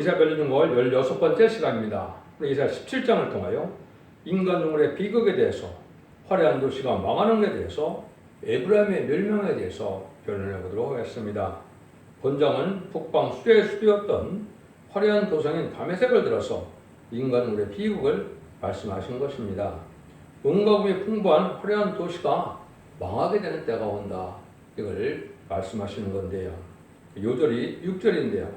이사벨 중월 16번째 시간입니다. 우리 이사 17장을 통하여 인간 동물의 비극에 대해서, 화려한 도시가 망하는 것에 대해서, 에브라임의 멸망에 대해서 변론해 보도록 하겠습니다. 본장은 북방 수레의 수도였던 화려한 도성인 다메섹을 들어서 인간 동물의 비극을 말씀하신 것입니다. 은과금이 풍부한 화려한 도시가 망하게 되는 때가 온다. 이걸 말씀하시는 건데요. 요절이 6절인데요.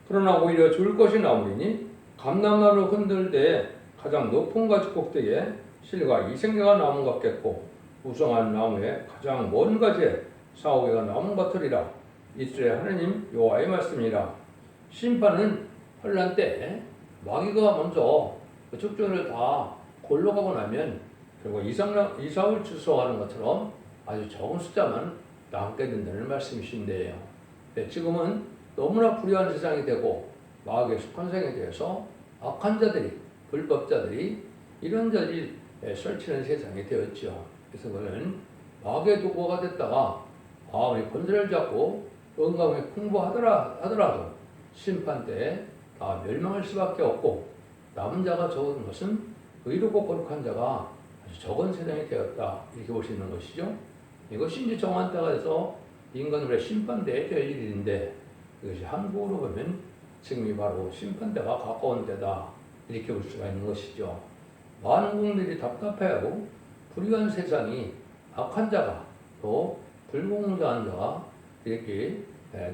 그러나 오히려 좋을 것이 나무리니 감람나무를 흔들 때 가장 높은 가지 꼭대기에 실과 이생개가 나무 같겠고 우성한 나무에 가장 먼 가지에 사오개가 나무 같으리라. 이스라엘 하나님 여호와의 말씀이라. 심판은 환난 때 마귀가 먼저 족장을 다 골로가고 나면 결국 이삭을 추수하는 것처럼 아주 적은 숫자만 남게 된다는 말씀이신데요. 지금은 너무나 불의한 세상이 되고 마귀의 속한 세상에 대해서 악한 자들이, 불법자들이 이런저런 설치는 세상이 되었죠. 그래서 그는 마귀의 도구가 됐다가 마음의 권세를 잡고 은감에 풍부하더라도 심판 때 다 멸망할 수밖에 없고 남은 자가 적은 것은 의롭고 거룩한 자가 아주 적은 세상이 되었다. 이렇게 볼 수 있는 것이죠. 이것이 이제 정한 때가 돼서 인간들의 심판대에 될 일인데 이것이 한국으로 보면 지금이 바로 심판대가 가까운 때다. 이렇게 볼 수가 있는 것이죠. 많은 국민들이 답답해하고 불의한 세상이 악한 자가 또 불공정한 자가 이렇게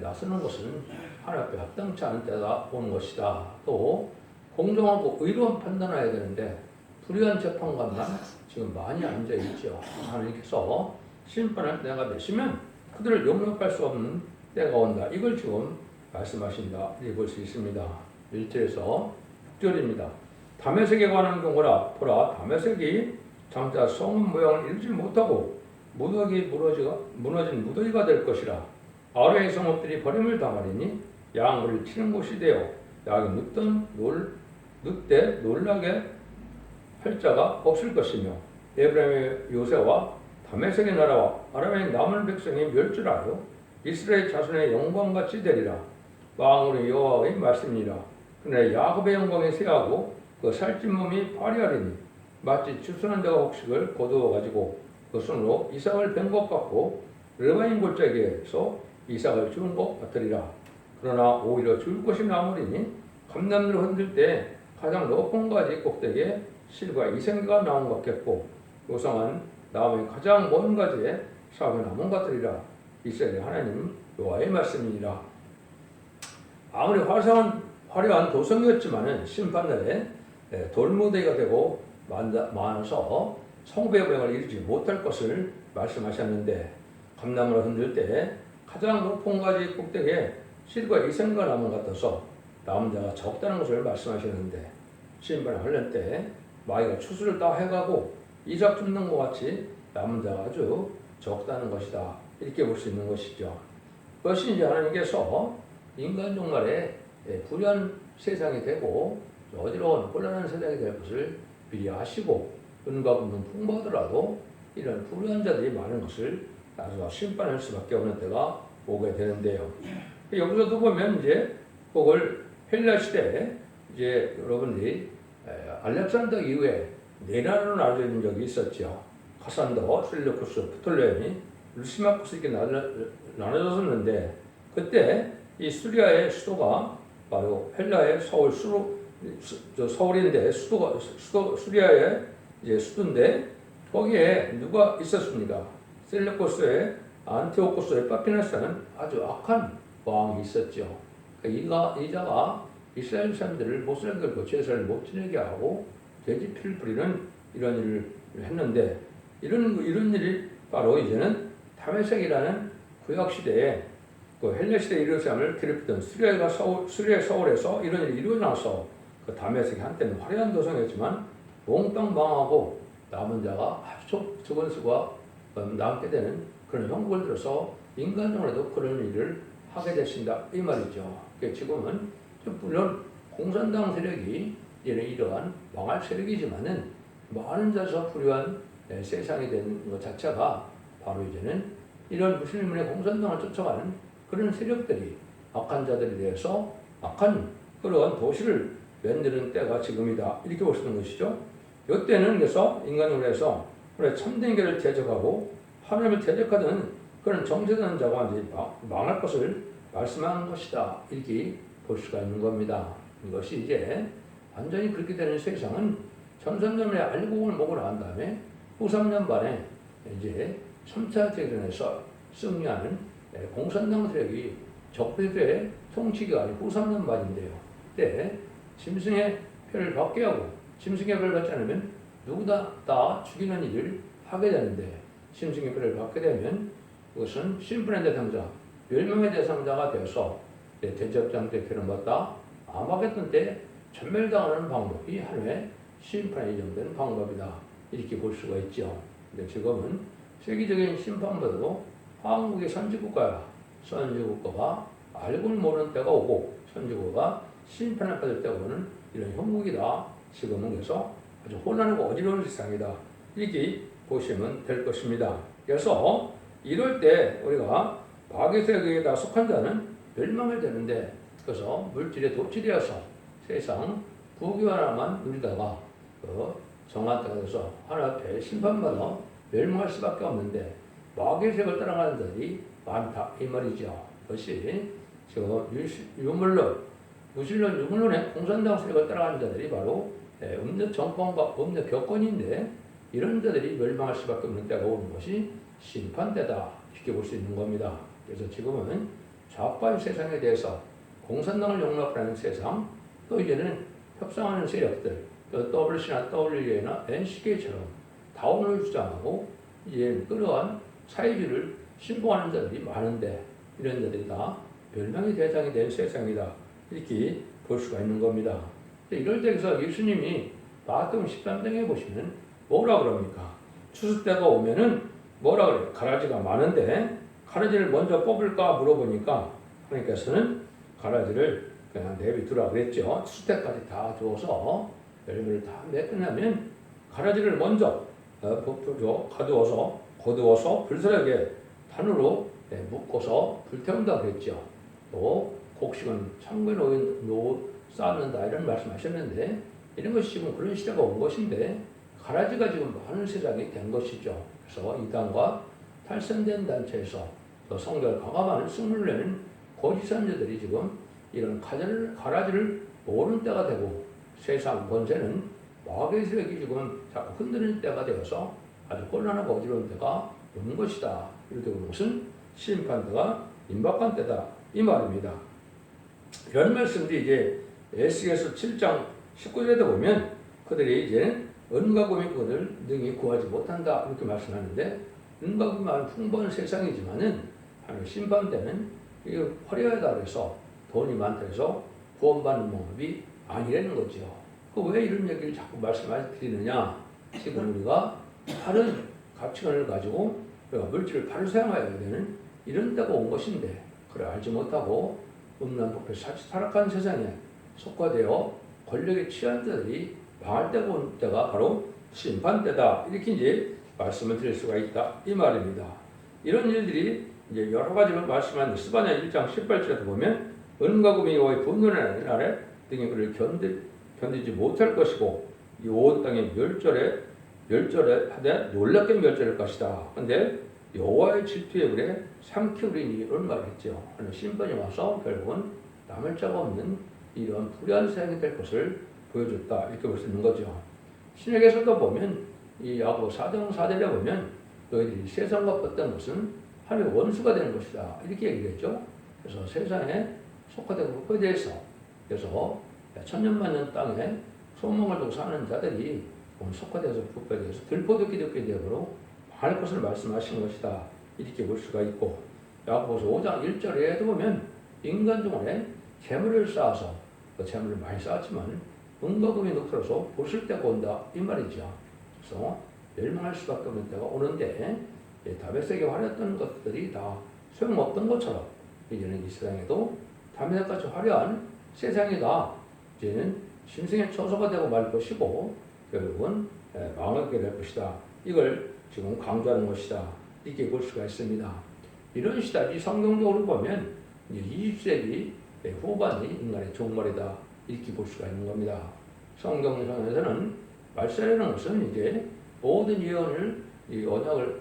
나서는 것은 하나님 앞에 합당치 않은 때가 오는 것이다. 또 공정하고 의로운 판단을 해야 되는데 불의한 재판관만 지금 많이 앉아있죠. 하나님께서 심판할 때가 되시면 그들을 용납할 수 없는 때가 온다. 이걸 지금 말씀하신다. 이렇게 볼 수 있습니다. 1절에서 6절입니다. 다메섹에 관한 경우라 보라 다메섹이 장차 성읍 모양을 이루지 못하고 무너진 무더기가 될 것이라. 아래의 성읍들이 버림을 당하리니 양을 치는 곳이 되어 양이 늑대 놀라게 할 자가 없을 것이며 에브라임의 요새와 다메섹의 나라와 아람의 남은 백성이 멸절하여 이스라엘 자손의 영광같이 되리라. 왕으로 여호와의 말씀이라. 그러나 야곱의 영광이 쇠하고 그 살찐 몸이 파리하리니 마치 추수한 자가 곡식을 거두어 가지고 그 손으로 이삭을 벤 것 같고 르바임 골짜기에서 이삭을 주운 것 같으리라. 그러나 오히려 죽을 것이 나무리니 감람나무를 흔들 때 가장 높은 가지 꼭대기에 실과 이생개가 나온 것 같겠고 요상한 나무의 가장 먼 가지에 사오개 나무 같으리라. 이스라엘 하나님 여호와의 말씀이니라. 아무리 화려한 도성이었지만은 심판날에 돌무더기가 되고 많아서 성읍의 모양을 이루지 못할 것을 말씀하셨는데 감람나무를 흔들 때 가장 높은 가지 꼭대기에 실과 이생과 나무 같아서 남은 자가 적다는 것을 말씀하셨는데 심판을 하려는 때 마귀가 추수를 다 해가고 이삭 줍는 것 같이 남은 자가 아주 적다는 것이다. 이렇게 볼 수 있는 것이죠. 그것이 이제 하나님께서 인간 종말에 불의한 세상이 되고 어지러운 혼란한 세상이 될 것을 미리 아시고 은과 금은 풍부하더라도 이런 불의한 자들이 많은 것을 나서 심판할 수밖에 없는 때가 오게 되는데요. 여기서도 보면 이제 그걸 헬라 시대에 이제 여러분들이 알렉산더 이후에 네 나라로 나눠져 있는 적이 있었죠. 카산더, 셀루쿠스, 프톨레미, 루시마쿠스 이렇게 나눠졌었는데 그때 이 수리아의 수도가 바로 헬라의 서울인데 수리아의 이제 수도인데 거기에 누가 있었습니까? 셀루쿠스의 안티오코스의 파피나스라는 아주 악한 왕이 있었죠. 이 자가 이스라엘 사람들을 모슬렘 걸고 제사를 못 지내게 하고 돼지 피를 뿌리는 이런 일을 했는데 이런 일이 바로 이제는 다메섹이라는 구약 시대에 그 헬라 시대 예루살렘을 괴롭히던 수리아 서울에서 이런 일이 일어나서 그 다메섹이 한때는 화려한 도성이었지만 몽땅 망하고 남은 자가 아주 적은 수가 남게 되는 그런 형국을 들어서 인간적으로도 그런 일을 하게 되신다 이 말이죠. 지금은 물론 공산당 세력이 이러한 망할 세력이지만은 많은 자서 불의한 세상이 되는 것 자체가 바로 이제는 이런 무슬림의 공산당을 쫓아가는 그런 세력들이 악한 자들에 대해서 악한 그런 도시를 만드는 때가 지금이다. 이렇게 볼 수 있는 것이죠. 이때는 그래서 인간으로서 그래 참된 길을 대적하고 하나님을 대적하던 그런 정죄된 자가 이제 망할 것을 말씀하는 것이다. 이렇게 볼 수가 있는 겁니다. 이것이 이제 완전히 그렇게 되는 세상은 전선점에 알곡을 먹고 난 다음에 후 3년 반에 이제 3차 대전에서 승리하는 공산당 세력이 적폐의 통치기간이 후 3년 반인데요. 그때 짐승의 표를 받게 하고 짐승의 표를 받지 않으면 누구나 다 죽이는 일을 하게 되는데 짐승의 표를 받게 되면 그것은 심판의 대상자, 멸망의 대상자가 되어서 대접장 때 표를 받다 아마겟돈 때 전멸당하는 방법이 하나의 심판에 예정된 방법이다. 이렇게 볼 수가 있죠. 근데 지금은 세계적인 심판보다도 한국의 선진국가가 알고는 모르는 때가 오고 선진국가가 심판을 받을 때가 오는 이런 형국이다. 지금은 그래서 아주 혼란하고 어지러운 세상이다. 이렇게 보시면 될 것입니다. 그래서 이럴 때 우리가 마귀 세력에 다 속한 자는 멸망을 되는데 그래서 물질에 도취되어서 세상 부귀하나만 누리다가 정한 때가 돼서 하나 앞에 심판받아 멸망할 수밖에 없는데 마귀의 세력을 따라가는 자들이 많다 이 말이죠. 그것이 지금 무신론 유물론의 공산당 세력을 따라가는 자들이 바로 음력 정권과 음력 격권인데 이런 자들이 멸망할 수밖에 없는 때가 오는 것이 심판때다 이렇게 볼 수 있는 겁니다. 그래서 지금은 좌파의 세상에 대해서 공산당을 용납하는 세상 또 이제는 협상하는 세력들 또 WC나 WA나 NCK처럼 다운을 주장하고 이제 그러한 사회주의를 신봉하는 자들이 많은데 이런 자들이 다 멸망의 대상이 된 세상이다 이렇게 볼 수가 있는 겁니다. 이럴 때에서 예수님이 마태복음 13장에 보시면 뭐라 그럽니까? 추수 때가 오면은 뭐라 그래요? 가라지가 많은데 가라지를 먼저 뽑을까 물어보니까 하나님께서는 가라지를 그냥 내비두라 그랬죠. 추수 때까지 다 주어서 열매를 다 맺으면 가라지를 먼저 거두어서 불사르게 단으로 묶어서 불태운다 그랬죠. 또 곡식은 창고에 쌓는다 이런 말씀하셨는데 이런 것이 지금 그런 시대가 온 것인데 가라지가 지금 많은 세상이 된 것이죠. 그래서 이단과 탈선된 단체에서 성결 과감한 승리를 내는 거짓 선지자들이 지금 이런 가라지를 모르는 때가 되고 세상 권세는 마귀의 세력이 지금 자꾸 흔드는 때가 되어서 아주 혼란하고 어지러운 때가 오는 것이다. 이렇게 보는 것은 심판때가 임박한 때다 이 말입니다. 이런 말씀들이 이제 에스겔서 7장 19절에 보면 그들이 이제 은과 금이 그들 능히 구하지 못한다 이렇게 말씀하는데 은과 금은 풍부한 세상이지만은 하나님 심판 때는 이게 화려하다 그래서 돈이 많다 해서 구원받는 방법이 아니라는 거죠. 왜 이런 얘기를 자꾸 말씀드리느냐? 지금 우리가 다른 가치관을 가지고 우리가 물질을 바로 사용해야 되는 이런 때가 온 것인데 그래 알지 못하고 음란폭포 타락한 세상에 속화되어 권력에 취한 자들이 망할 때가 온 때가 바로 심판 때다 이렇게 이제 말씀을 드릴 수가 있다 이 말입니다. 이런 일들이 이제 여러 가지로 말씀하는 스바냐 1장 18절에 보면 은과 금이 여호와의 분노의 날에 등이 그를 견디지 못할 것이고 이 온 땅의 멸절에 하되 놀랍게 멸절할 것이다. 그런데 여호와의 질투에 그래 삼키우리니 이런 말을 했죠. 심판이 와서 결국은 남을 자가 없는 이런 불의한 세상이 될 것을 보여줬다 이렇게 볼 수 있는 거죠. 신약에서도 보면 이 야고보 4장 4절에 보면 너희들이 세상과 뻗던 것은 하나님의 원수가 되는 것이다 이렇게 얘기를 했죠. 그래서 세상에 속화되고 흑화되어서 그래서 천년만년 땅에 소망을 두고 사는 자들이 속화되어서 흑화되어서 들포도 기독교 대으로 망할 것을 말씀하신 것이다 이렇게 볼 수가 있고 야고보서 5장 1절에도 보면 인간 중에 재물을 쌓아서 그 재물을 많이 쌓았지만 은과 금이 녹슬어서 보실 때가 온다 이 말이죠. 그래서 멸망할 수밖에 없는 때가 오는데 다메섹에 화려했던 것들이 다 소용없던 것처럼 이제는 이 세상에도 다메섹같이 화려한 세상이다. 이제는 짐승의 처소가 되고 말 것이고 결국은 망하게 될 것이다. 이걸 지금 강조하는 것이다. 이렇게 볼 수가 있습니다. 이런 시대이 성경적으로 보면 이제 20세기 후반이 인간의 종말이다. 이렇게 볼 수가 있는 겁니다. 성경상에서는 말세라는 것은 이제 모든 예언을 이 언약을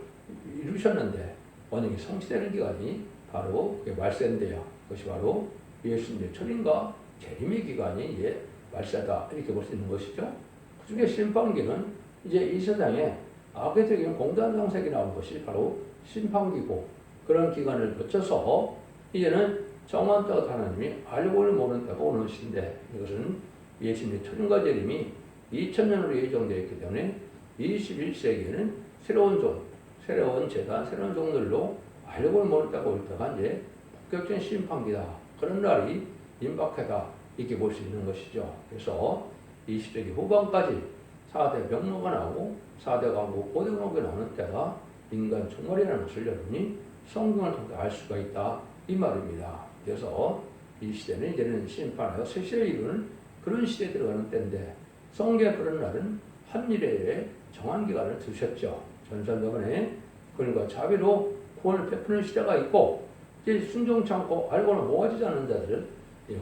이루셨는데 언약이 성취되는 기간이 바로 말세인데요. 그것이 바로 예수님의 초림과 재림의 기간이 이제 말세다 이렇게 볼 수 있는 것이죠. 그중에 심판기는 이제 이 세상에 악의적인 공단 정색이 나온 것이 바로 심판기고 그런 기간을 거쳐서 이제는 정한 때가 하나님이 알고를 모르는 때가 오는 것인데 이것은 예수님의 초림과 재림이 2000년으로 예정되어 있기 때문에 21세기에는 새로운 종, 새로운 재단, 새로운 종들로 알고를 모르는 때가 올 때가 이제 본격적인 심판기다. 그런 날이 임박하다. 이렇게 볼 수 있는 것이죠. 그래서 20세기 후반까지 4대 병로가 나오고 4대 광고, 5대 광고가 나오는 때가 인간 종말이라는 것을 여러분이 성경을 통해 알 수가 있다. 이 말입니다. 그래서 이 시대는 이제는 심판하여 새 시대를 이루는 그런 시대에 들어가는 때인데 성경에 그런 날은 한 일에 정한 기간을 두셨죠. 전산적으로 그러니까 자비로 구원을 베푸는 시대가 있고 이제 순종치 않고 알고는 모아지지 않는 자들은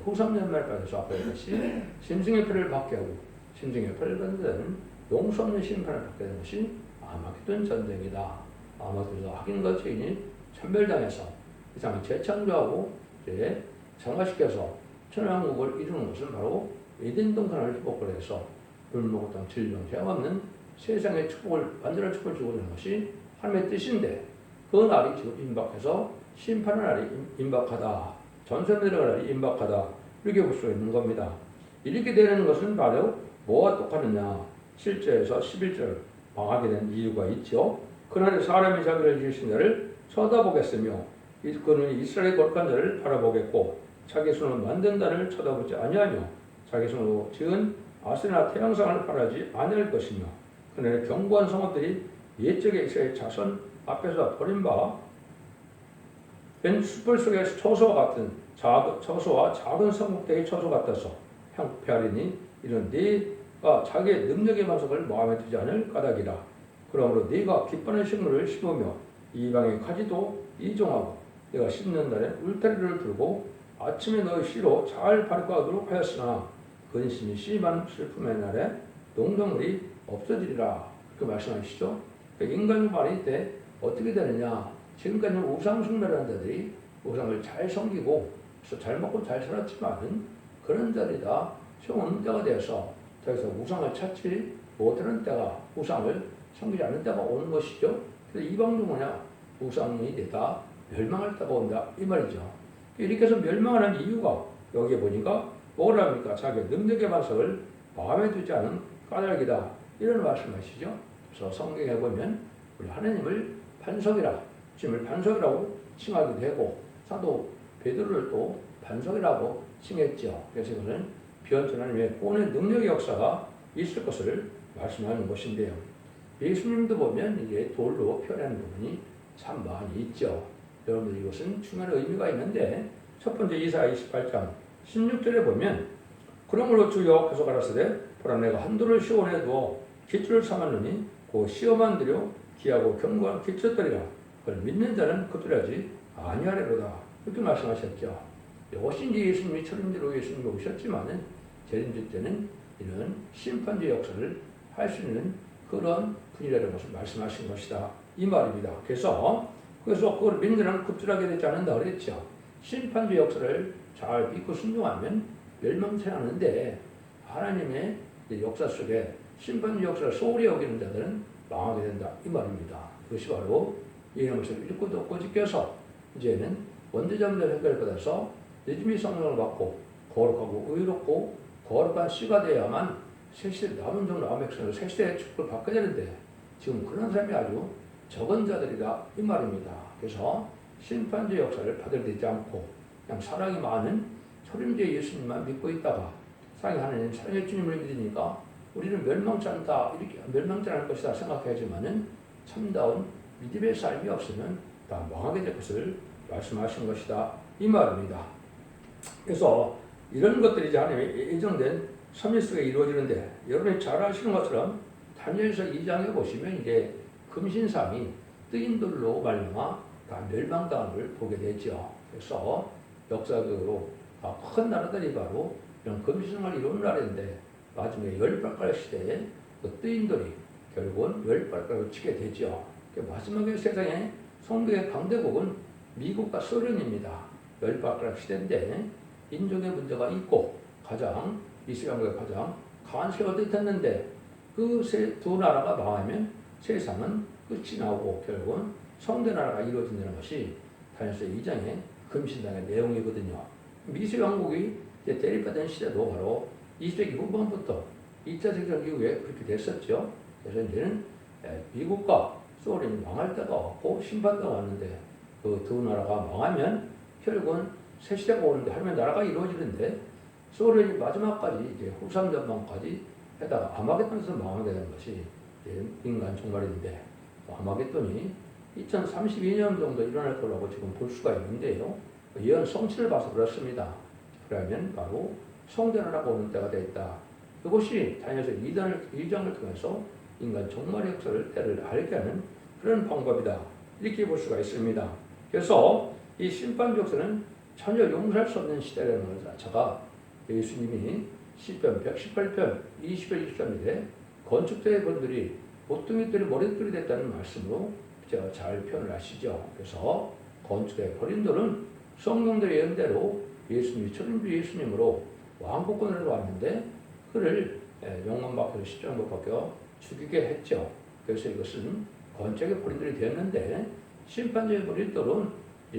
후삼년말 받아서 앞에 것이 심승의 표를 받게 하고 심승의 표를 받는 자는 용서 없는 심판을 받게 되는 것이 아마겟돈 전쟁이다. 아마겟돈 확인과 죄인이 천멸당해서 이상을 재창조하고 이제 장화시켜서 천왕국을 이루는 것은 바로 에덴 동산을 회복을 해서 불목의 땅 질병 죄 없는 세상의 축복을 완전한 축복을 주고 있는 것이 하나님의 뜻인데 그 날이 지금 임박해서 심판의 날이 임박하다. 전선 내려갈 날이 임박하다. 이렇게 볼 수 있는 겁니다. 이렇게 되는 것은 바로 뭐와 똑같느냐. 7절에서 11절 망하게 된 이유가 있죠. 그날에 사람이 자기를 지으신 자를 쳐다보겠으며 그는 이스라엘의 거룩한 자를 바라보겠고 자기 손으로 만든 자를 쳐다보지 아니하며 자기 손으로 지은 아세나 태양상을 바라지 아니할 것이며 그날의 견고한 성읍들이 옛적의 이스라엘 자손 앞에서 버림바 벤 숯불 속의 초소와 같은 초소와 작은 성국대의 초소 같아서 향폐하리니 이런 네가 자기의 능력의 반석을 마음에 두지 않을 까닭이라. 그러므로 네가 기뻐하는 식물을 심으며 이방의 가지도 이종하고 네가 씹는 날에 울타리를 들고 아침에 너의 씨로 잘 발효하도록 하였으나 근심이 심한 슬픔의 날에 농작물이 없어지리라. 그렇게 말씀하시죠. 인간의 말이 때 어떻게 되느냐. 지금까지는 우상 숭배라는 자들이 우상을 잘 섬기고 잘 먹고 잘 살았지만은 그런 자들이 다 세운 때가 되어서 더 이상 우상을 찾지 못하는 때가 우상을 섬기지 않는 때가 오는 것이죠. 그래서 이방도 뭐냐 우상이 다 멸망할 때가 온다 이 말이죠. 이렇게 해서 멸망하는 이유가 여기에 보니까 뭐랍니까? 자기 능력의 반석을 마음에 두지 않은 까닭이다 이런 말씀하시죠. 그래서 성경에 보면 우리 하나님을 반석이라 주님을 반석이라고 칭하기도 하고 사도 베드로를 또 반석이라고 칭했죠. 그래서 이것은 비언전 하나님의 구원의 능력의 역사가 있을 것을 말씀하는 것인데요. 예수님도 보면 이게 돌로 표현하는 부분이 참 많이 있죠. 여러분들 이것은 중요한 의미가 있는데 첫 번째 이사야 28장 16절에 보면 그러므로 주 여호와께서 가라사대 보라 내가 한도를 시온에 두어 기초를 삼았느니 그 시험한 들여 기하고 견고한 기초들이라 그걸 믿는 자는 그들하지 아니하리로다 이렇게 말씀하셨죠. 이것이 이제 예수님이 철임대로 예수님이 오셨지만은 재림주 때는 이런 심판주의 역사를 할 수 있는 그런 분이라는 것을 말씀하신 것이다 이 말입니다. 그래서 그걸 믿는 자는 급절하게 되지 않는다 그랬죠. 심판주의 역사를 잘 믿고 순종하면 멸망치 않는데 하나님의 역사 속에 심판주의 역사를 소홀히 여기는 자들은 망하게 된다 이 말입니다. 그것이 바로 이런 것을 읽고 듣고 지켜서 이제는 원죄자들 해결을 받아서 늦음이 성령을 받고 거룩하고 의롭고 거룩한 씨가 되어야만 새시대 남은 종 남은 백성을 새시대의 축복을 받게 되는데 지금 그런 사람이 아주 적은 자들이다 이 말입니다. 그래서 심판주의 역사를 받아들이지 않고 그냥 사랑이 많은 초림주의 예수님만 믿고 있다가 사랑이 하나님 사랑의 주님을 믿으니까 우리는 멸망치 않다 이렇게 멸망치 않을 것이다 생각하지만은 참다운 믿음의 삶이 없으면 다 망하게 될 것을 말씀하신 것이다 이 말입니다. 그래서 이런 것들이 이제 하나님의 예정된 섭리 속에 이루어지는데 여러분이 잘 아시는 것처럼 다니엘서 2장에 보시면 이제 금신상이 뜨인돌로 말미암아 다 멸망당함을 보게 되죠. 그래서 역사적으로 큰 나라들이 바로 이런 금시생활이 이루는 날인데 마지막에 열발가락 시대에 그 뜨인돌이 결국은 열발가락을 치게 되죠. 마지막에 세상에 성경의 강대국은 미국과 소련입니다. 열발가락 시대인데 인종의 문제가 있고 가장 이스라엘과 가장 강한 세력을 뜻했는데 그 두 나라가 망하면 세상은 끝이 나오고 결국은 성대나라가 이루어진다는 것이 다니엘서 2장의 금신당의 내용이거든요. 미세 왕국이 대립받은 시대도 바로 20세기 후반부터 2차 세계대전 이후에 그렇게 됐었죠. 그래서 이제는 미국과 소련이 망할 때가 왔고 심판도 왔는데 그 두 나라가 망하면 결국은 새 시대가 오는데 하루에 나라가 이루어지는데 소련이 마지막까지 이제 후삼 전망까지 해다가 아마겟돈에서 망하게 되는 것이 인간 종말인데 아마겟돈이 2032년 정도 일어날 거라고 지금 볼 수가 있는데요. 예언 성취를 봐서 그렇습니다. 그러면 바로 성전하라고 오는 때가 되었다. 이것이 다니엘서 2장을 통해서 인간 종말의 역사를 때를 알게 하는 그런 방법이다. 이렇게 볼 수가 있습니다. 그래서 이 심판 역사는 전혀 용서할 수 없는 시대라는 것 자체가 예수님이 시편 118편 20절 23절에 건축자의 분들이 보통이들이 머릿돌이 됐다는 말씀으로 제가 잘 표현을 하시죠. 그래서 건축의 버린돌은 성경들의 예언대로 예수님이 천주 예수님으로 왕복권으로 왔는데 그를 영원박혀서 십자가에 박혀 죽이게 했죠. 그래서 이것은 건축의 버린돌이 되었는데 심판자의 버린돌은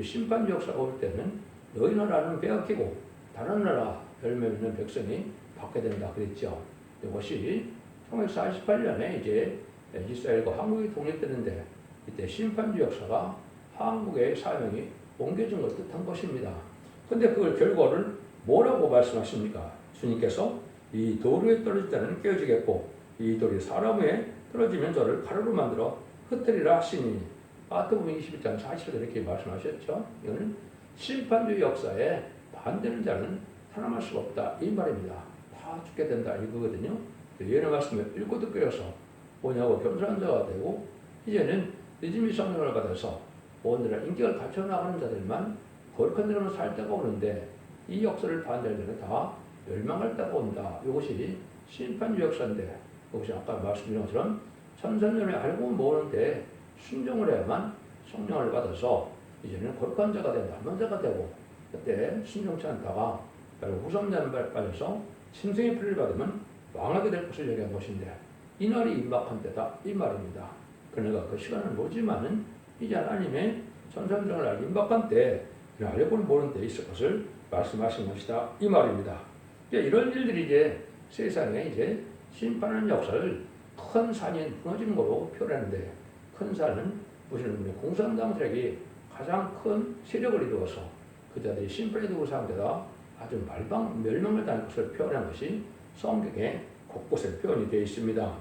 심판 역사가 올 때는 너희 나라는 빼앗기고 다른 나라 열매 맺는 백성이 받게 된다 그랬죠. 이것이 1948년에 이제 이스라엘과 한국이 독립되는데 이때 심판주 역사가 한국의 사명이 옮겨진 걸 뜻한 것입니다. 근데 그걸 결과를 뭐라고 말씀하십니까? 주님께서 이 돌 위에 떨어질 때는 깨어지겠고 이 돌이 사람 위에 떨어지면 저를 가루로 만들어 흩뜨리라 하시니 마태복음 21장 40절에 이렇게 말씀하셨죠. 이거는 심판주의 역사에 반대는 자는 살아날 수가 없다 이 말입니다. 다 죽게 된다 이거거든요. 예언의 말씀을 읽고 듣고 해서 뭐냐고 겸손한 자가 되고 이제는 믿음의 성령을 받아서 오늘날 인격을 갖춰나가는 자들만 거룩한 데로는 살 때가 오는데 이 역사를 반대하는 자는 다 멸망할 때가 온다. 이것이 심판주 역사인데 이것이 아까 말씀드린 것처럼 천삼년을 알고 모르는데 순종을 해야만 성령을 받아서 이제는 거룩한 자가 된다. 남자가 되고 그때 순종치 않다가 후성자는 빠져서 짐승의 피를 받으면 왕하게 될 것을 얘기한 것인데 이 날이 임박한 때다 이 말입니다. 그러니까 그 시간은 오지만은 이제 하나님의 천상정을 알기 임박한 때 알고 모르는 때 있을 것을 말씀하신 것이다 이 말입니다. 이런 일들이 이제 세상에 이제 심판하는 역사를 큰 산이 무너지는 거로 표현하는데 큰 산은 무슨 공산당들에게 가장 큰 세력을 이루어서 그자들이 심판의 도구 상대다 아주 멸망을 당할 것을 표현한 것이 성경에 곳곳에 표현이 되어 있습니다.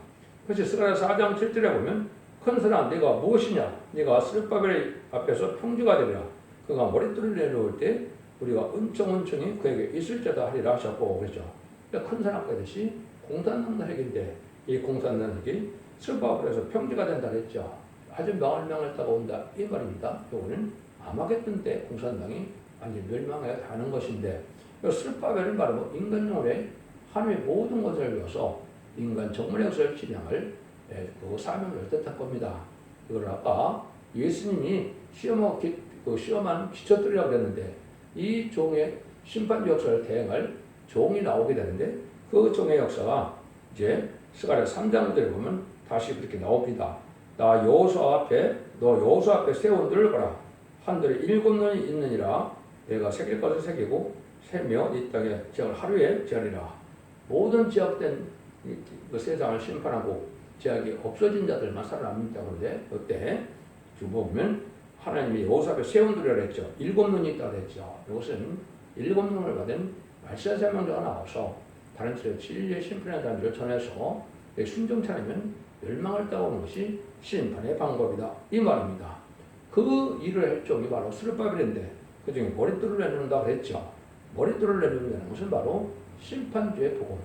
그래서 스가랴서 4장 7절에 보면 큰 사람 네가 무엇이냐 네가 스룹바벨 앞에서 평지가 되리라 그가 머릿돌을 내려올 때 우리가 은총이 그에게 있을 자다 하리라 하셨고 그랬죠. 그러니까 큰 사람 그듯이 공산당 핵인데 이 공산당 핵이 스룹바벨에서 평지가 된다 그랬죠. 아주 명할다가 온다 이 말입니다. 이거는 아마겟돈 때 공산당이 완전히 멸망해야 하는 것인데 스룹바벨은 바로 인간용의 하나님의 모든 것을 위해서 인간 정문의 역사를 진행할 그 사명을 뜻한 겁니다. 이걸 아까 예수님이 시험한 기초들이라고 그랬는데 이 종의 심판 역사를 대행할 종이 나오게 되는데 그 종의 역사가 이제 스가랴 3장들에 보면 다시 그렇게 나옵니다. 나 여호수아 앞에 세운들을 거라 한들에 7눈이 있느니라 내가 새길 것을 새기고 세며 이 땅에 지역을 하루에 지하리라. 모든 지역된 그 세상을 심판하고 지역이 없어진 자들만 살아납니다. 그런데 그때 보면 하나님이 여호수아 앞에 세운들이라 했죠. 7눈이 있다고 했죠. 이것은 7눈을 받은 말세사명자가 나와서 다른 지역 진리의 심판에 대한 일을 전해서 순종치 않으면 멸망을 따오는 것이 심판의 방법이다 이 말입니다. 그 일을 할 종이 바로 스룹바벨인데 그 중에 머릿돌을 내놓는다고 했죠. 머릿돌을 내놓는다는 것은 바로 심판주의 복음,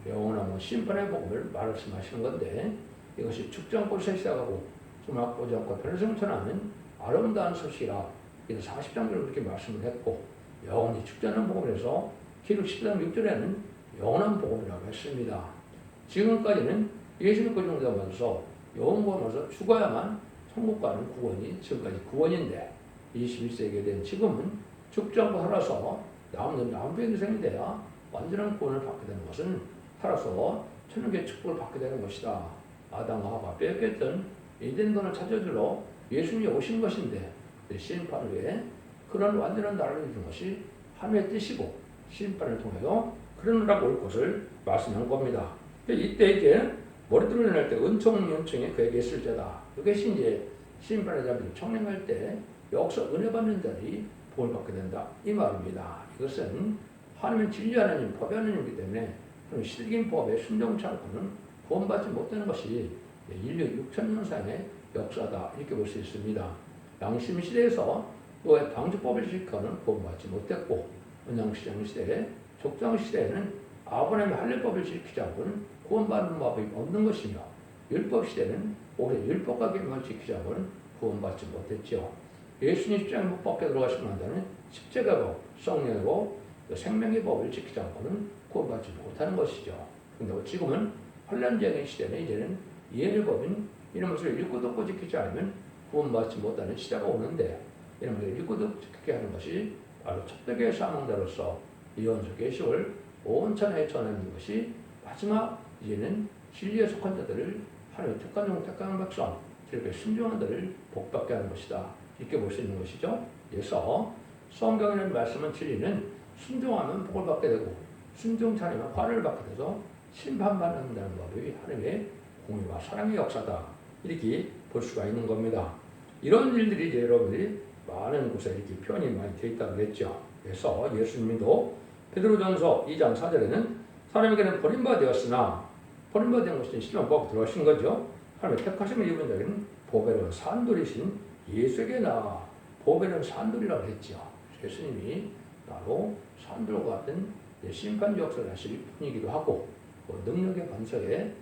영원한 심판의 복음을 말씀하시는 건데 이것이 축전꽃에 시작하고 수막보지 않고 별성천하는 아름다운 소식이라 이런 40장들을 그렇게 말씀을 했고 영원히 축전하는 복음에서 기록 10장 6절에는 영원한 복음이라고 했습니다. 지금까지는 예수님 그 정도 받아서 영원권에서 죽어야만 천국 가는 구원이 지금까지 구원인데 21세기에 된 지금은 죽지 않고 살아서 남부의 인생이 돼야 완전한 구원을 받게 되는 것은 살아서 천국의 축복을 받게 되는 것이다. 아담과 하와가 빼앗겼던 에덴don을 찾아주러 예수님이 오신 것인데 심판 후에 그런 완전한 나라를 이루는 것이 하나님의 뜻이고 심판을 통하여 그런 나라가 올 것을 말씀한 겁니다. 이때 이제 머리띠를 낼 때 은총이 그에게 있을 자다. 이것이 이제 심판의 자들 청량할 때 역사 은혜 받는 자들이 복을 받게 된다. 이 말입니다. 이것은 하나님은 진리 하나님, 법의 하나님이기 때문에 실긴 법에 순종치 않고는 구원받지 못하는 것이 인류 6천년상의 역사다. 이렇게 볼 수 있습니다. 양심 시대에서 노예 방주법을 지켜는 구원받지 못했고 언양시장 시대에 족장 시대에는 아브라함의 할례법을 지키지 않고는 구원받는 법이 없는 것이며 율법 시대는 오히려 율법과 계명을 지키지 않고는 구원받지 못했죠. 예수님 십자가에 못 박혀 들어가시고 난 다음에 십자가법, 성령의 법, 생명의 법을 지키지 않고는 구원받지 못하는 것이죠. 그런데 지금은 혼란적인 시대는 이제는 예의 법인 이런 것을 읽고 듣고 지키지 않으면 구원받지 못하는 시대가 오는데 이런 것을 읽고 듣고 지키게 하는 것이 바로 첫 사명자로서 예언서 계시를 온 천하에 전하는 것이 마지막 이제는 진리에 속한 자들을 하나님의 택한 백성, 이렇게 순종한 자들을 복받게 하는 것이다. 이렇게 볼 수 있는 것이죠. 그래서 성경이라는 말씀은 진리는 순종하면 복을 받게 되고 순종치 않으면 화를 받게 돼서 심판받는다는 법이 하나님의 공의와 사랑의 역사다. 이렇게 볼 수가 있는 겁니다. 이런 일들이 이제 여러분들이 많은 곳에 이렇게 표현이 많이 되어 있다고 그랬죠. 그래서 예수님도 베드로전서 2장 4절에는 사람에게는 버림받았으나 버림받은 것은 신앙법 들어가신 거죠. 하나님의 택하심을 입은 자에게는 보배로운 산돌이신 예수에게 나아 보배로운 산돌이라고 했죠. 예수님이 바로 산돌과 같은 심판 역사를 하실 분이기도 하고 능력의 반석에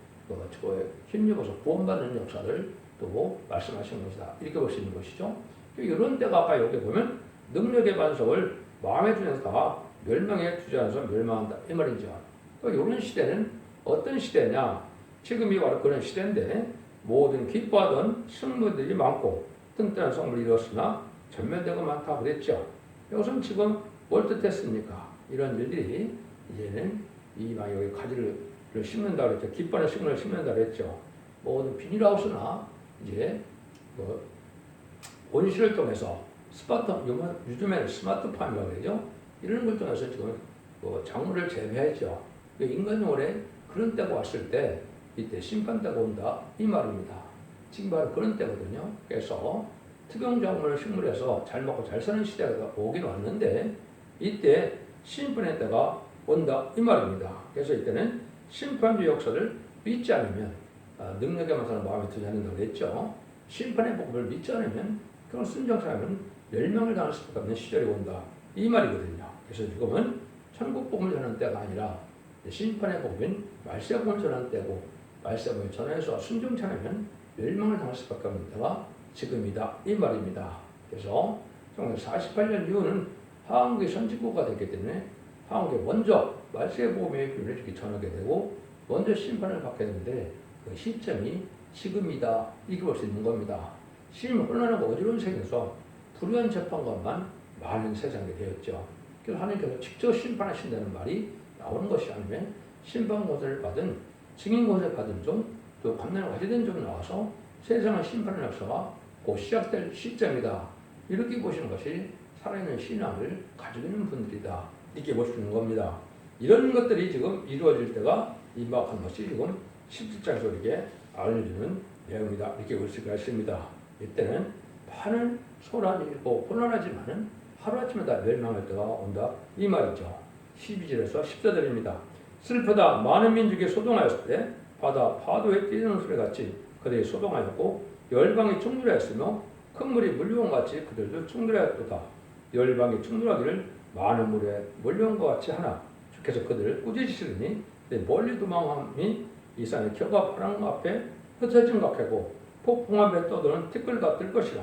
힘입어서 구원받는 역사를 또 말씀하시는 것이다. 이렇게 볼 수 있는 것이죠. 이런 때가 아까 여기 보면 능력의 반석을 마음에 두면서 멸망에 두지 않아서 멸망한다. 이 말이죠. 이런 시대는 어떤 시대냐? 지금이 바로 그런 시대인데 모든 기뻐하던 승무들이 많고 튼튼한 성물이 이뤘으나 전면되고 많다 그랬죠. 이것은 지금 뭘 뜻했습니까? 이런 일들이 이제는 이 여기 가지를 심는다 그랬죠. 기뻐하는 식물을 심는다 그랬죠. 모든 비닐하우스나 이제 온실을 통해서 요즘에는 스마트팜이라고 그러죠. 이런 걸 통해서 지금 작물을 재배했죠. 인간용어에 그런 때가 왔을 때 이때 심판 때가 온다 이 말입니다. 지금 바로 그런 때거든요. 그래서 특용작물을 식물해서 잘 먹고 잘 사는 시대가 오긴 왔는데 이때 심판의 때가 온다 이 말입니다. 그래서 이때는 심판주 역사를 믿지 않으면 능력에만 사는 마음에 두지 않는다고 했죠. 심판의 복음을 믿지 않으면 그런 순종사람은 멸망을 당할 수밖에 없는 시절이 온다 이 말이거든요. 그래서 지금은 천국 복음을 전하는 때가 아니라 심판의 복음인 말세 복음을 전하는 때고 말세 복음을 전해서 순종치 않으면 멸망을 당할 수밖에 없는 때가 지금이다 이 말입니다. 그래서 48년 이후는 한국의 선진국가 됐기 때문에 한국에 먼저 말세 복음의 비밀을 이렇게 전하게 되고 먼저 심판을 받게 되는데 그 시점이 지금이다 이렇게 볼 수 있는 겁니다. 지금 혼란하고 어지러운 세계에서 불의한 재판관만 많은 세상이 되었죠. 그래서 하나님께서 직접 심판하신다는 말이 나오는 것이 아니면 심판 권세를 받은 증인 권세를 받은 종, 또 감난을 가지던 종이 나와서 세상의 심판의 역사가 곧 시작될 시점이다. 이렇게 보시는 것이 살아있는 신앙을 가지고 있는 분들이다. 이렇게 볼 수 있는 겁니다. 이런 것들이 지금 이루어질 때가 임박한 것이 지금 17장에서 이렇게 알려주는 내용이다. 이렇게 볼 수가 있습니다. 이때는 많은 소란이 있고 혼란하지만은 하루아침에 다 멸망할 때가 온다. 이 말이죠. 12절에서 14절입니다. 슬프다 많은 민족이 소동하였을 때 바다 파도에 뛰는 소리같이 그들이 소동하였고 열방이 충돌하였으며 큰 물이 물려온 같이 그들도 충돌하였도다. 열방이 충돌하기를 많은 물에 몰려온 것 같이 하나 주께서 그들을 꾸짖으시더니 멀리 도망함이 이 산의 겨가 파랑 앞에 흩어진 것 같고 폭풍 앞에 떠도는 티끌 같을 것이라.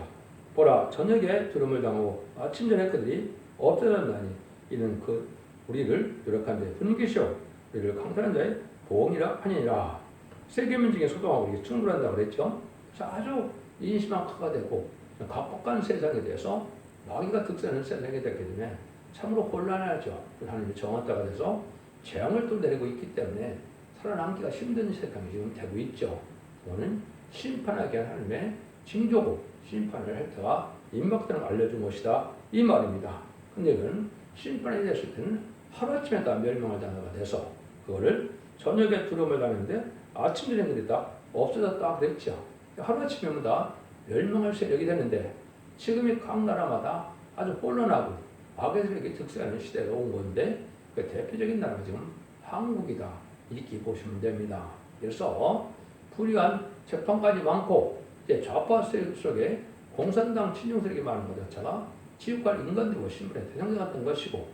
보라 저녁에 두름을 당하고 아침 전에 그들이 없어졌나니 이는 그 우리를 노력한데 분기시오 우리를 강탈한 자의 보응이라 하니라. 세계민 중에 소동하고 이게 충분한다고 그랬죠. 그래서 아주 인신망카가 되고 각박한 세상에 대해서 마귀가 득세하는 세상이 되기 때문에 참으로 곤란하죠. 하나님의 정한 때가 돼서 재앙을 또 내리고 있기 때문에 살아남기가 힘든 세상이 지금 되고 있죠. 그거는 심판하게 한 하나님의 징조고 심판을 할 때가 임박되는 걸 알려준 것이다 이 말입니다. 근데 이건 심판이 됐을 때는 하루아침에 다 멸망할 단어가 돼서 그거를 저녁에 두려움을 당했는데 아침 저녁이 다 없어졌다 그랬죠. 하루아침이면 다 멸망할 세력이 되는데 지금이 각 나라마다 아주 혼란하고 악의 세력이 득세하는 시대가 온 건데 그 대표적인 나라가 지금 한국이다 이렇게 보시면 됩니다. 그래서 불의한 재판까지 많고 이제 좌파 세력 속에 공산당 친중 세력이 많은 것 자체가 지옥갈 인간들과 신분의 대상자 같은 것이고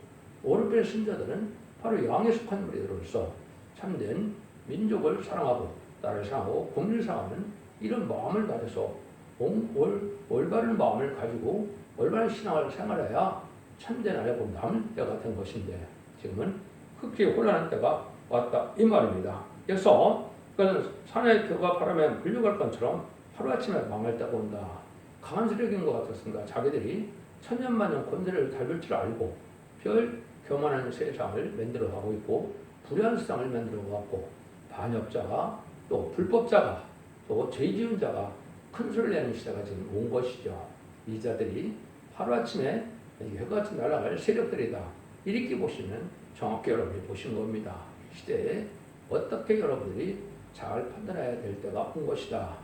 오른편의 신자들은 바로 양에 속한 인물들로서 참된 민족을 사랑하고 나라를 사랑하고 국민을 사랑하는 이런 마음을 가져서 올바른 마음을 가지고 올바른 신앙을 생활해야 참된 아내고 남을 때 같은 것인데 지금은 극히 혼란한 때가 왔다 이 말입니다. 그래서 산의 표가 바람에 물려갈 것처럼 하루아침에 망할 때가 온다. 강한 세력인 것 같았습니다. 자기들이 천년만년 권세를 달릴 줄 알고 별 교만한 세상을 만들어가고 있고 불의한 세상을 만들어가고 반역자가 또 불법자가 또 죄지은 자가 큰 소리를 내는 시대가 지금 온 것이죠. 이 자들이 하루아침에 해같이 날아갈 세력들이다. 이렇게 보시면 정확히 여러분이 보신 겁니다. 시대에 어떻게 여러분들이 잘 판단해야 될 때가 온 것이다.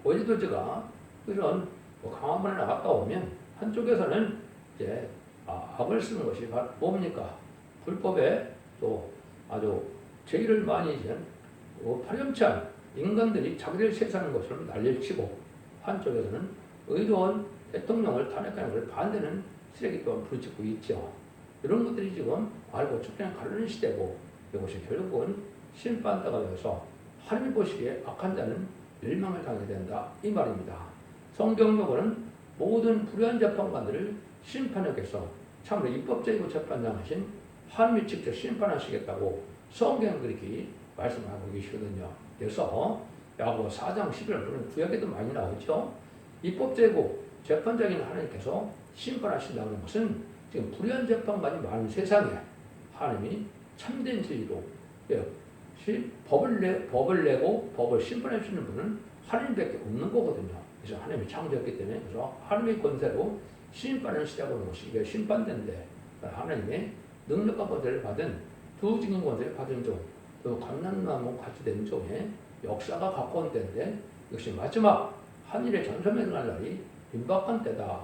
어제도 제가 그런 강화문에 나갔다 오면 한쪽에서는 이제 악을 쓰는 것이 뭡니까? 불법에 또 아주 죄를 많이 지은 파렴치한 인간들이 자기들 세상인 것처럼 난리를 치고 한쪽에서는 의로운 대통령을 탄핵하는 것을 반대는 쓰레기 또한 부르짖고 있죠. 이런 것들이 지금 알고 축제는 가르는 시대고 이것이 결국은 심판대가 되어서 하나님이 보시기에 악한 자는 멸망을 당하게 된다 이 말입니다. 성경적으로는 모든 불의한 재판관들을 심판하겠어 참으로 입법자이고 재판장하신 하나님이 직접 심판하시겠다고 성경 그렇게 말씀하고 계시거든요. 그래서 야고보 4장 11절은 구약에도 많이 나오죠. 입법자이고 재판장인 하나님께서 심판하신다는 것은 지금 불의한 재판관이 많은 세상에 하나님이 참된 진리로 법을 내고 법을 심판해 주는 분은 하나님밖에 없는 거거든요. 그래서 하나님이 창조했기 때문에 그래서 하나님의 권세로 심판을 시작하는 것이 이게 심판대인데 하나님의 능력과 권세를 받은 두 증인 권세를 받은 종, 또 감람나무 같이 된 종의 역사가 가까운 때인데 이것이 마지막 하늘의 전선에 일어날 날이 임박한 때다.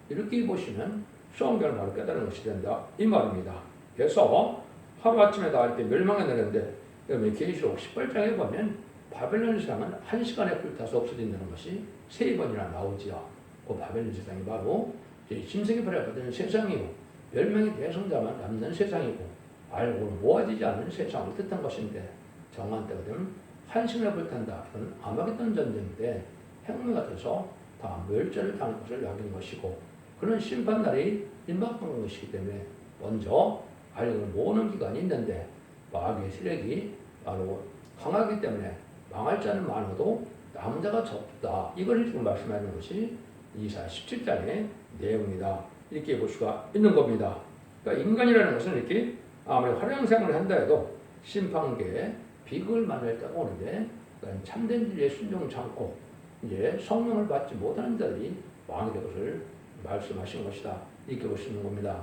이렇게 보시면 성경을 바로 깨달은 것이 된다. 이 말입니다. 그래서 하루아침에 다 이렇게 멸망해내는데 여러분 계시록 18장에 보면 바벨론 세상은 1시간에 불타서 없어진다는 것이 3번이나 나오지요. 그 바벨론 세상이 바로 짐승이 벌여받은 세상이고 멸망의 대성자만 남는 세상이고 알고는 모아지지 않는 세상을 뜻한 것인데 정한 때가 되면 1시간에 불탄다. 이건 아마겟돈 전쟁 때 핵무기가 돼서 다 멸절을 당할 것을 약인 것이고 그런 심판날이 임박한 것이기 때문에 먼저 알고는 모으는 기간이 있는데 마귀의 세력이 바로 강하기 때문에 망할 자는 많아도 남은 자가 적다. 이걸 지금 말씀하는 것이 이사야 17장의 내용이다. 이렇게 볼 수가 있는 겁니다. 그러니까 인간이라는 것은 이렇게 아무리 화려한 생활을 한다 해도 심판계에 비극을 만날 때가 오는데 그러니까 참된 진리에 순종치 않고 이제 성령을 받지 못하는 자들이 망하게 될 것을 말씀하신 것이다. 이렇게 볼 수 있는 겁니다.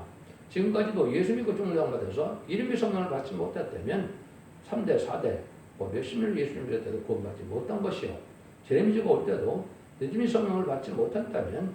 지금까지도 예수 믿고 종교장 받아서 이름의 성령을 받지 못했다면 3대, 4대, 몇십 년을 예수 믿을 때도 구원받지 못한 것이요. 제레미지가 올 때도 늦음이 성령을 받지 못했다면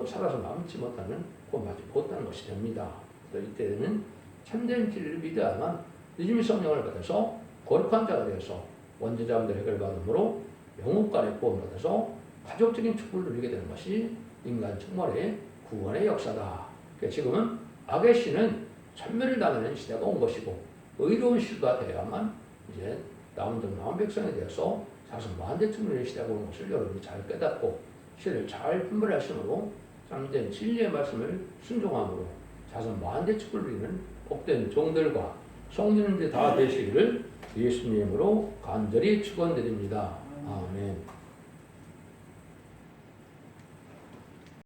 살아서 남지 못하는 구원받지 못하는 것이 됩니다. 그래서 이때는 참된 진리를 믿어야만 늦음이 성령을 받아서 거룩한 자가 되어서 원죄자함들 해결받음으로 영혼간의 구원을 받아서 가족적인 축복을 누리게 되는 것이 인간 충만의 구원의 역사다. 그러니까 지금은 악의 신은 천멸을 당하는 시대가 온 것이고 의로운 시대가 되어야만 이제 남은 백성에 대해서 자선 만대천물의 시대가 온 것을 여러분이 잘 깨닫고 시대를 잘 분별하심으로 참된 진리의 말씀을 순종함으로 자선 만대축을 누리는 복된 종들과 성도님들이 다 되시기를 예수님으로 간절히 축원드립니다. 아멘.